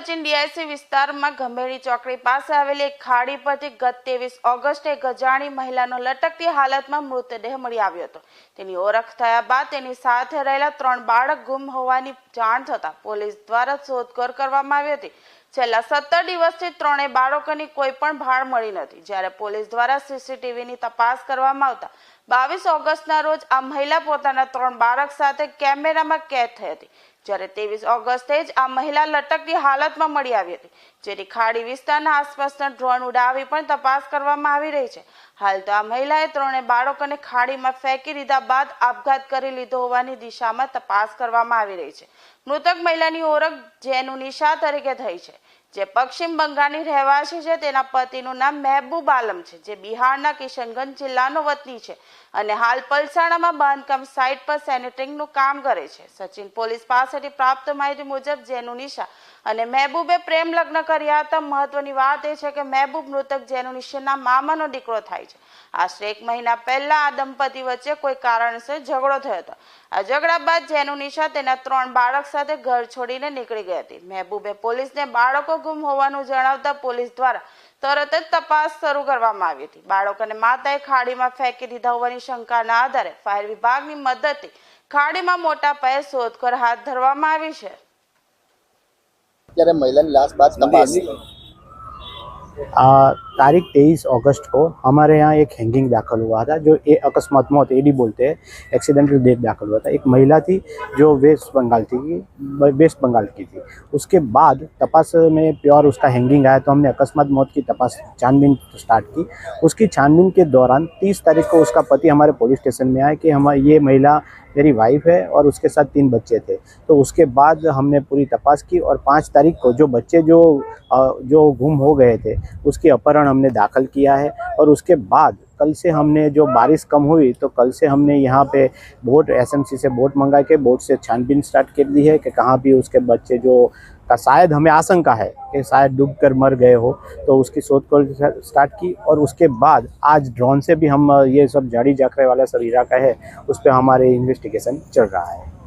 Sachin DIC વિસ્તારમાં ગંભેરી ચોકડી પાસે આવેલી એક ખાડી પરથી ગત 23 ઓગસ્ટે એક અજાણી મહિલાનો લટકતી હાલતમાં મૃતદેહ મળી આવ્યો હતો। તેની ઓળખ થયા બાદ તેની સાથે રહેલા 3 બાળક ગુમ હોવાની જાણ થતાં પોલીસ દ્વારા શોધખોળ કરવામાં આવી હતી। છેલ્લા 17 દિવસથી ત્રણેય બાળકોની કોઈ પણ ભાળ મળી નથી। જ્યારે પોલીસ દ્વારા સીસીટીવીની તપાસ કરવામાં આવતા 22 ઓગસ્ટના રોજ આ મહિલા પોતાના 3 બાળક સાથે કેમેરામાં કેદ થઈ હતી। જ્યારે 23 ઓગસ્ટે જ આ મહિલા લટકતી હાલતમાં મળી આવી હતી, જેથી ખાડી વિસ્તારના આસપાસના ડ્રોન ઉડાવી પણ તપાસ કરવામાં આવી રહી છે। હાલ તો આ મહિલાએ ત્રણેય બાળકોને ખાડીમાં ફેંકી દીધા બાદ આપઘાત કરી લીધો હોવાની દિશામાં તપાસ કરવામાં આવી રહી છે। મૃતક મહિલાની ઓળખ જેનુનિશા તરીકે થઈ છે, જે પશ્ચિમ બંગાળની રહેવાસી છે। તેના પતિનું નામ મહેબૂબ આલમ છે, જે બિહારના કિશનગંજ જિલ્લાનો વતની છે અને હાલ પલસાણામાં બાંધકામ સાઇટ પર સેનેટરિંગનું કામ કરે છે। સચિન પોલીસ પાસેથી પ્રાપ્ત માહિતી મુજબ જેનુનિશા અને મહેબૂબે પ્રેમ લગ્ન કર્યા હતા। મહત્વની વાત એ છે કે મહેબૂબ મૃતક જેનુનિશાના મામાનો દીકરો થાય છે। આશરે 1 મહિના પહેલા આ દંપતી વચ્ચે કોઈ કારણસર ઝઘડો થયો હતો। આ ઝઘડા બાદ જેનુનિશા તેના 3 બાળક સાથે ઘર છોડીને નીકળી ગઈ હતી। મહેબૂબે પોલીસને બાળકો ગુમ હોવાનું જણાવતા પોલીસ દ્વારા તરત જ તપાસ શરૂ કરવામાં આવી હતી। બાળકોને માતાએ ખાડીમાં ફેંકી દીધા હોવાની શંકાના આધારે ફાયર વિભાગની મદદથી ખાડીમાં મોટા પાયે શોધખોળ હાથ ધરવામાં આવી છે। ત્યારે મહિલાની लाश बाद तपास तारीख 23 अगस्त को हमारे यहाँ एक हैंगिंग दाखिल हुआ था, जो ये अकस्मात मौत एडी बोलते हैं, एक्सीडेंटल डेथ दाखिल हुआ था। एक महिला थी जो वेस्ट बंगाल की थी। उसके बाद तपास में प्योर उसका हैंगिंग आया तो हमने अकस्मात मौत की तपास छानबीन स्टार्ट की। उसकी छानबीन के दौरान 30 तारीख को उसका पति हमारे पुलिस स्टेशन में आया कि हमारी ये महिला मेरी वाइफ है और उसके साथ 3 बच्चे थे। तो उसके बाद हमने पूरी तपास की और 5 तारीख को जो बच्चे जो गुम हो गए थे उसकी अपहरण हमने दाखिल किया है। और उसके बाद कल से हमने जो बारिश कम हुई तो कल से हमने यहाँ पे बोट एसएमसी से बोट मंगा के बोट से छानबीन स्टार्ट कर दी है कि कहाँ भी उसके बच्चे जो का शायद हमें आशंका है कि शायद डूब कर मर गए हो, तो उसकी शोधखोल स्टार्ट की। और उसके बाद आज ड्रोन से भी हम ये सब जाड़ी जाखरे वाला सब इलाका है उस पर हमारे इन्वेस्टिगेशन चल रहा है।